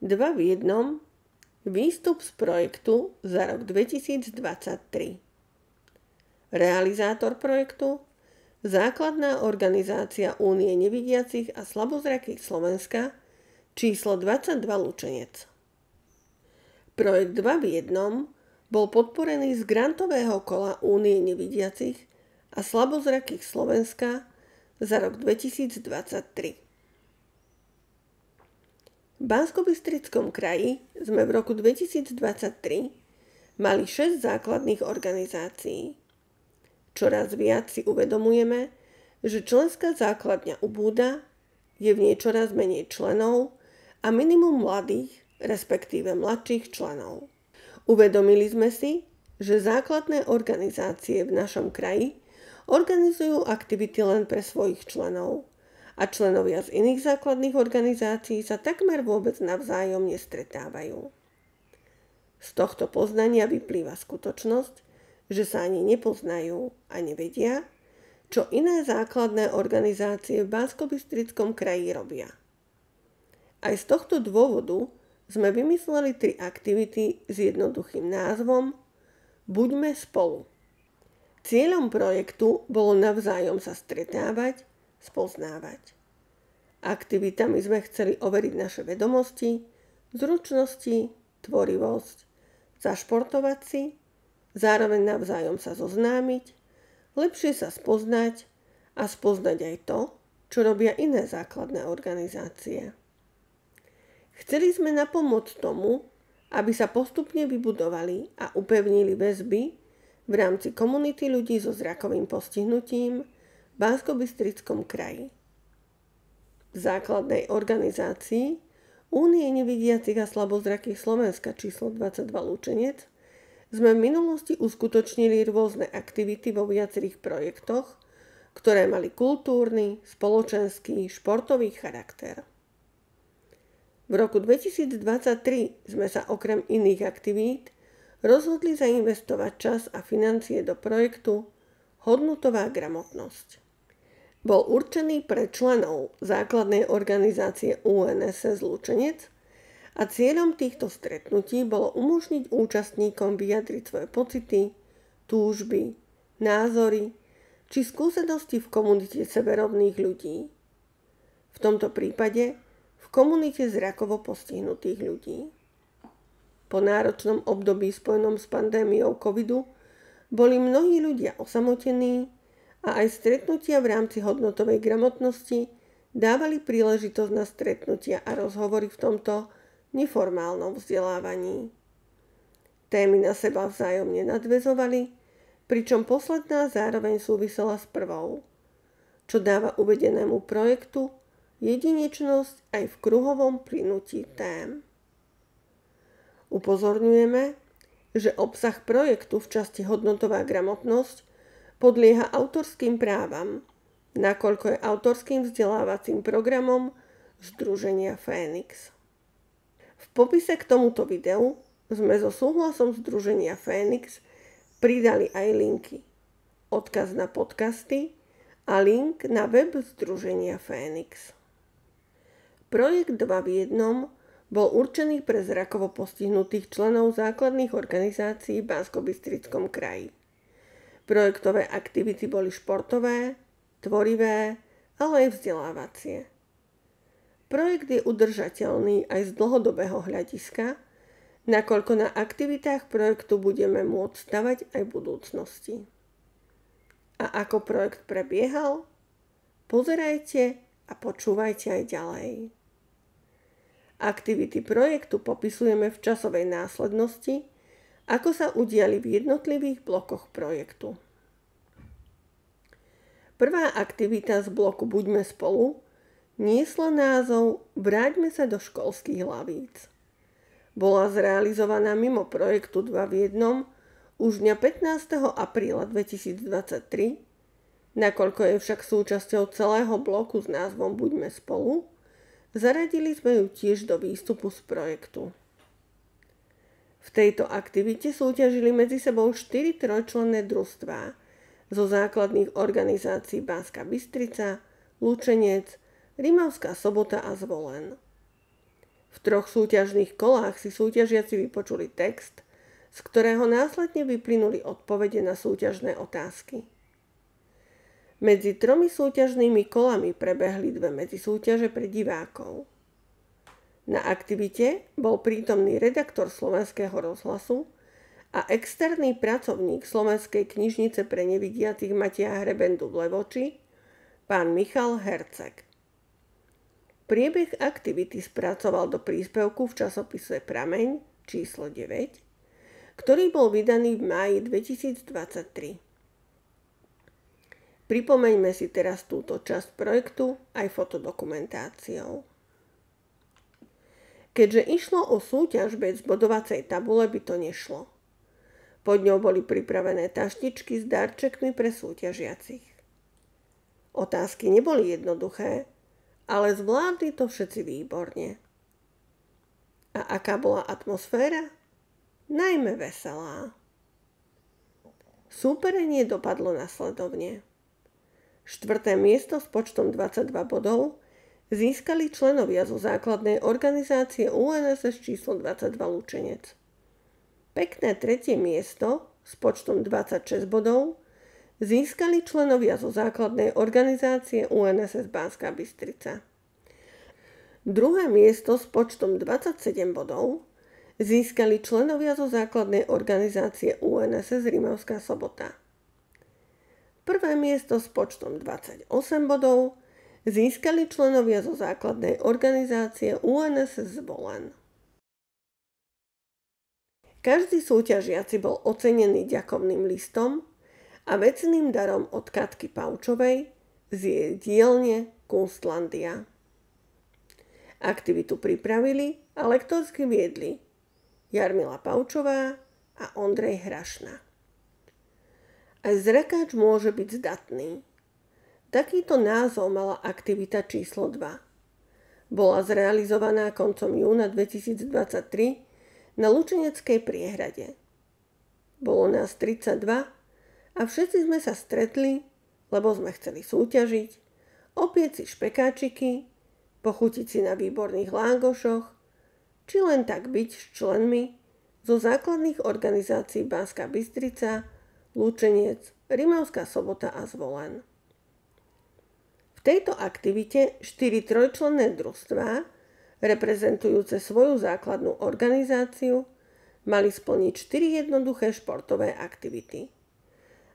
Dva v jednom. Výstup z projektu za rok 2023. Realizátor projektu Základná organizácia Únie nevidiacich a slabozrakých Slovenska, číslo 22 Lučenec. Projekt 2 v jednom bol podporený z grantového kola Únie nevidiacich a slabozrakých Slovenska za rok 2023. V Banskobystrickom kraji sme v roku 2023 mali 6 základných organizácií. Čoraz viac si uvedomujeme, že členská základňa ubúda, je v nej čoraz menej členov a minimum mladých, respektíve mladších členov. Uvedomili sme si, že základné organizácie v našom kraji organizujú aktivity len pre svojich členov a členovia z iných základných organizácií sa takmer vôbec navzájom nestretávajú. Z tohto poznania vyplýva skutočnosť, že sa ani nepoznajú a nevedia, čo iné základné organizácie v Banskobystrickom kraji robia. Aj z tohto dôvodu sme vymysleli 3 aktivity s jednoduchým názvom Buďme spolu. Cieľom projektu bolo navzájom sa stretávať, spoznávať. Aktivitami sme chceli overiť naše vedomosti, zručnosti, tvorivosť, zašportovať si, zároveň navzájom sa zoznámiť, lepšie sa spoznať a spoznať aj to, čo robia iné základné organizácie. Chceli sme napomôcť tomu, aby sa postupne vybudovali a upevnili väzby v rámci komunity ľudí so zrakovým postihnutím v Banskobystrickom kraji. V základnej organizácii Únie nevidiacich a slabozrakých Slovenska číslo 22 Lučenec sme v minulosti uskutočnili rôzne aktivity vo viacerých projektoch, ktoré mali kultúrny, spoločenský, športový charakter. V roku 2023 sme sa okrem iných aktivít rozhodli zainvestovať čas a financie do projektu Hodnotová gramotnosť. Bol určený pre členov základnej organizácie UNSS Lučenec a cieľom týchto stretnutí bolo umožniť účastníkom vyjadriť svoje pocity, túžby, názory či skúsenosti v komunite seberovných ľudí. V tomto prípade v komunite zrakovo postihnutých ľudí. Po náročnom období spojenom s pandémiou covidu boli mnohí ľudia osamotení a aj stretnutia v rámci hodnotovej gramotnosti dávali príležitosť na stretnutia a rozhovory v tomto neformálnom vzdelávaní. Témy na seba vzájomne nadväzovali, pričom posledná zároveň súvisela s prvou, čo dáva uvedenému projektu jedinečnosť aj v kruhovom plynutí tém. Upozorňujeme, že obsah projektu v časti Hodnotová gramotnosť podlieha autorským právam, nakoľko je autorským vzdelávacím programom Združenia Fénix. V popise k tomuto videu sme so súhlasom Združenia Fénix pridali aj linky, odkaz na podcasty a link na web Združenia Fénix. Projekt 2 v jednom bol určený pre zrakovo postihnutých členov základných organizácií v Banskobystrickom kraji. Projektové aktivity boli športové, tvorivé, ale aj vzdelávacie. Projekt je udržateľný aj z dlhodobého hľadiska, nakoľko na aktivitách projektu budeme môcť stavať aj v budúcnosti. A ako projekt prebiehal? Pozerajte a počúvajte aj ďalej. Aktivity projektu popisujeme v časovej následnosti, ako sa udiali v jednotlivých blokoch projektu. Prvá aktivita z bloku Buďme spolu niesla názov Vráťme sa do školských lavíc. Bola zrealizovaná mimo projektu 2 v jednom už dňa 15. apríla 2023, nakoľko je však súčasťou celého bloku s názvom Buďme spolu, zaradili sme ju tiež do výstupu z projektu. V tejto aktivite súťažili medzi sebou 4 trojčlenné družstvá zo základných organizácií Banská Bystrica, Lučenec, Rimavská Sobota a Zvolen. V V 3 súťažných kolách si súťažiaci vypočuli text, z ktorého následne vyplynuli odpovede na súťažné otázky. Medzi 3 súťažnými kolami prebehli 2 medzisúťaže pre divákov. Na aktivite bol prítomný redaktor Slovenského rozhlasu a externý pracovník Slovenskej knižnice pre nevidiacich Mateja Hrebendu v Levoči, pán Michal Herceg. Priebeh aktivity spracoval do príspevku v časopise Prameň číslo 9, ktorý bol vydaný v máji 2023. Pripomeňme si teraz túto časť projektu aj fotodokumentáciou. Keďže išlo o súťaž bez bodovacej tabule, by to nešlo. Pod ňou boli pripravené taštičky s darčekmi pre súťažiacich. Otázky neboli jednoduché, ale zvládli to všetci výborne. A aká bola atmosféra? Najmä veselá. Súperenie dopadlo nasledovne. 4. miesto s počtom 22 bodov získali členovia zo základnej organizácie UNSS číslo 22 Lučenec. Pekné 3. miesto s počtom 26 bodov získali členovia zo základnej organizácie UNSS Banská Bystrica. 2. miesto s počtom 27 bodov získali členovia zo základnej organizácie UNSS Rimavská Sobota. 1. miesto s počtom 28 bodov získali členovia zo základnej organizácie UNSS Zvolen. Každý súťažiaci bol ocenený ďakovným listom a vecným darom od Katky Paučovej z jej dielne Kunstlandia. Aktivitu pripravili a lektorsky viedli Jarmila Paučová a Ondrej Hrašna. Aj zrekač môže byť zdatný. Takýto názov mala aktivita číslo 2. Bola zrealizovaná koncom júna 2023 na Lučeneckej priehrade. Bolo nás 32 a všetci sme sa stretli, lebo sme chceli súťažiť, opiec si špekáčiky, pochutiť si na výborných lágošoch, či len tak byť s členmi zo základných organizácií Banská Bystrica, Lučenec, Rimavská Sobota a Zvolen. V tejto aktivite 4 trojčlenné družstvá, reprezentujúce svoju základnú organizáciu, mali splniť 4 jednoduché športové aktivity.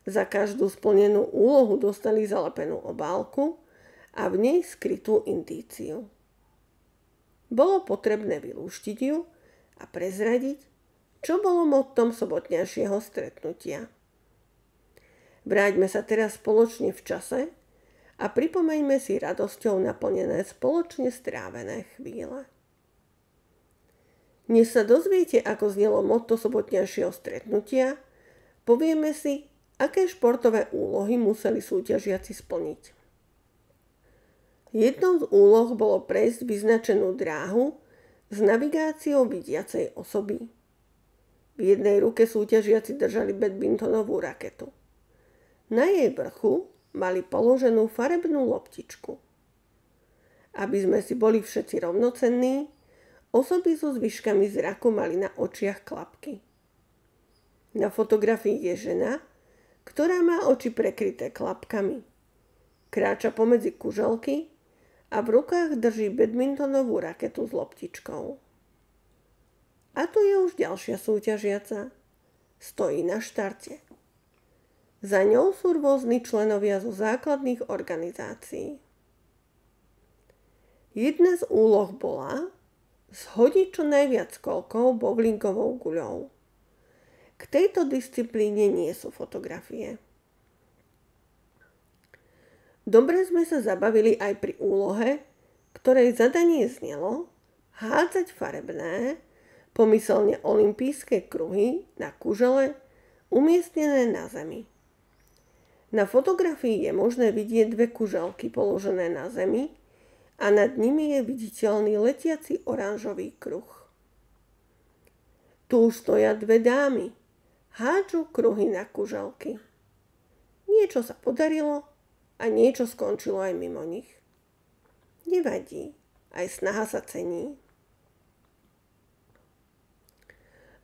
Za každú splnenú úlohu dostali zalepenú obálku a v nej skrytú indíciu. Bolo potrebné vylúštiť ju a prezradiť, čo bolo mottom sobotňajšieho stretnutia. Vráťme sa teraz spoločne v čase a pripomeňme si radosťou naplnené spoločne strávené chvíle. Než sa dozviete, ako znelo motto sobotňajšieho stretnutia, povieme si, aké športové úlohy museli súťažiaci splniť. Jednou z úloh bolo prejsť vyznačenú dráhu s navigáciou vidiacej osoby. V jednej ruke súťažiaci držali badmintonovú raketu. Na jej vrchu mali položenú farebnú loptičku. Aby sme si boli všetci rovnocenní, osoby so zvyškami zraku mali na očiach klapky. Na fotografii je žena, ktorá má oči prekryté klapkami. Kráča pomedzi kuželky a v rukách drží badmintonovú raketu s loptičkou. A tu je už ďalšia súťažiaca. Stojí na štarte. Za ňou sú rôzni členovia zo základných organizácií. Jedna z úloh bola zhodiť čo najviac kolkov bowlingovou guľou. K tejto disciplíne nie sú fotografie. Dobre sme sa zabavili aj pri úlohe, ktorej zadanie znelo hádzať farebné, pomyselne olympijské kruhy na kužele umiestnené na zemi. Na fotografii je možné vidieť 2 kuželky položené na zemi a nad nimi je viditeľný letiaci oranžový kruh. Tu už stoja 2 dámy. Hádžu kruhy na kuželky. Niečo sa podarilo a niečo skončilo aj mimo nich. Nevadí, aj snaha sa cení.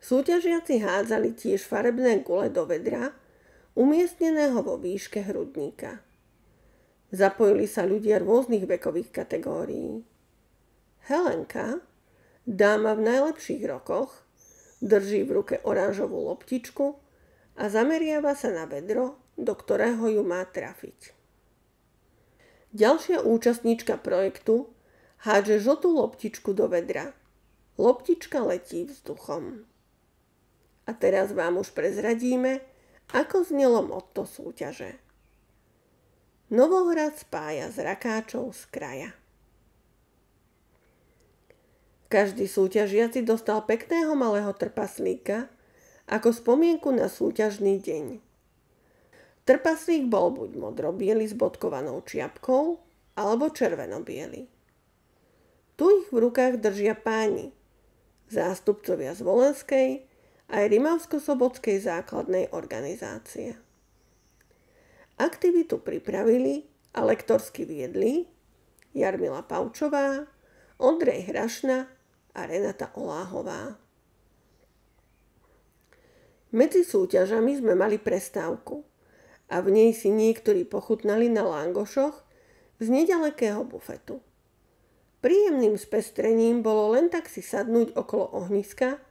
Súťažiaci hádzali tiež farebné gule do vedra, umiestneného vo výške hrudníka. Zapojili sa ľudia rôznych vekových kategórií. Helenka, dáma v najlepších rokoch, drží v ruke oranžovú loptičku a zameriava sa na vedro, do ktorého ju má trafiť. Ďalšia účastníčka projektu hádže žltú loptičku do vedra. Loptička letí vzduchom. A teraz vám už prezradíme, ako znelo motto súťaže. Novohrad spája zrakáčov z kraja. Každý súťažiaci dostal pekného malého trpaslíka ako spomienku na súťažný deň. Trpaslík bol buď modro-biely s bodkovanou čiapkou, alebo červeno-biely. Tu ich v rukách držia páni, zástupcovia z Volenskej aj Rimavsko-Sobotskej základnej organizácie. Aktivitu pripravili a lektorsky viedli Jarmila Paučová, Ondrej Hrašna a Renata Oláhová. Medzi súťažami sme mali prestávku a v nej si niektorí pochutnali na langošoch z nedalekého bufetu. Príjemným spestrením bolo len tak si sadnúť okolo ohniska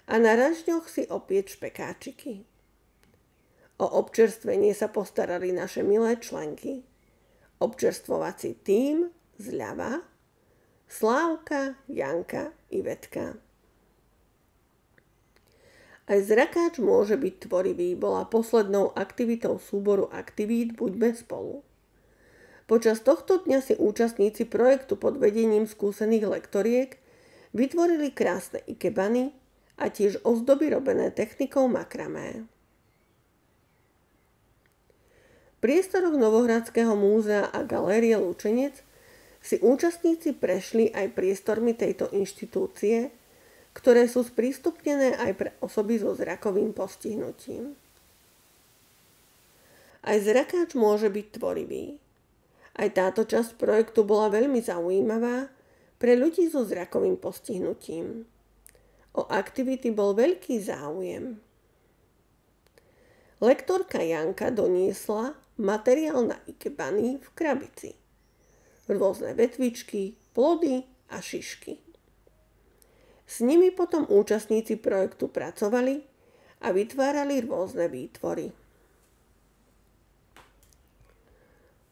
a na ražďoch si opieť špekáčiky. O občerstvenie sa postarali naše milé členky. Občerstvovací tím zľava Slávka, Janka, Ivetka. Aj zrakáč môže byť tvorivý bola poslednou aktivitou súboru aktivít Buďme spolu. Počas tohto dňa si účastníci projektu pod vedením skúsených lektoriek vytvorili krásne ikebany a tiež ozdoby robené technikou makramé. V priestoroch Novohradského múzea a galérie Lučenec si účastníci prešli aj priestormi tejto inštitúcie, ktoré sú sprístupnené aj pre osoby so zrakovým postihnutím. Aj zrakáč môže byť tvorivý. Aj táto časť projektu bola veľmi zaujímavá pre ľudí so zrakovým postihnutím. O aktivity bol veľký záujem. Lektorka Janka doniesla materiál na ikebany v krabici. Rôzne vetvičky, plody a šišky. S nimi potom účastníci projektu pracovali a vytvárali rôzne výtvory.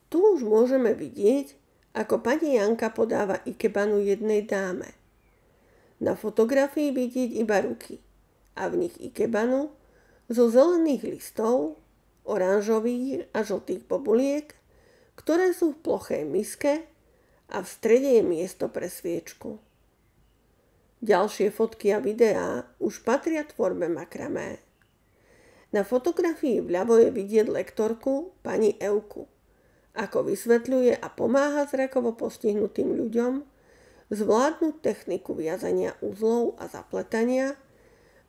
Tu už môžeme vidieť, ako pani Janka podáva ikebanu jednej dáme. Na fotografii vidieť iba ruky a v nich ikebanu zo zelených listov, oranžových a žltých bobuliek, ktoré sú v plochej miske a v strede je miesto pre sviečku. Ďalšie fotky a videá už patria tvorbe makramé. Na fotografii vľavo je vidieť lektorku pani Evku, ako vysvetľuje a pomáha zrakovo postihnutým ľuďom zvládnuť techniku viazania uzlov a zapletania,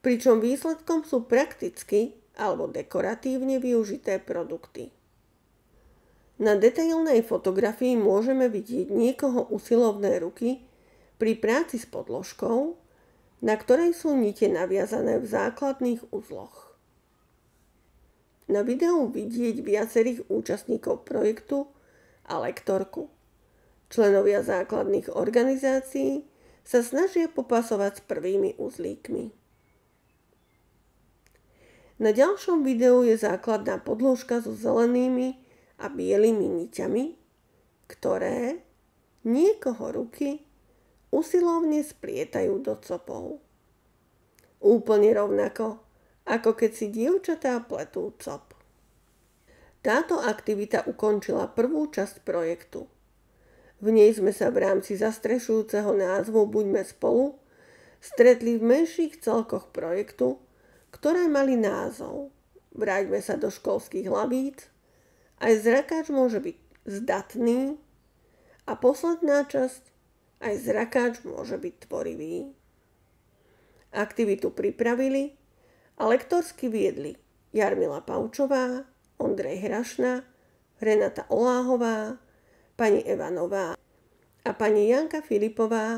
pričom výsledkom sú prakticky alebo dekoratívne využité produkty. Na detailnej fotografii môžeme vidieť niekoho usilovné ruky pri práci s podložkou, na ktorej sú nite naviazané v základných uzloch. Na videu vidieť viacerých účastníkov projektu a lektorku. Členovia základných organizácií sa snažia popasovať s prvými uzlíkmi. Na ďalšom videu je základná podložka so zelenými a bielými niťami, ktoré niekoho ruky usilovne splietajú do copov. Úplne rovnako, ako keď si dievčatá pletú cop. Táto aktivita ukončila prvú časť projektu. V nej sme sa v rámci zastrešujúceho názvu Buďme spolu stretli v menších celkoch projektu, ktoré mali názov Vráťme sa do školských lavíc, aj zrakáč môže byť zdatný a posledná časť aj zrakáč môže byť tvorivý. Aktivitu pripravili a lektorsky viedli Jarmila Paučová, Ondrej Hrašna, Renata Oláhová, pani Eva Nová a pani Janka Filipová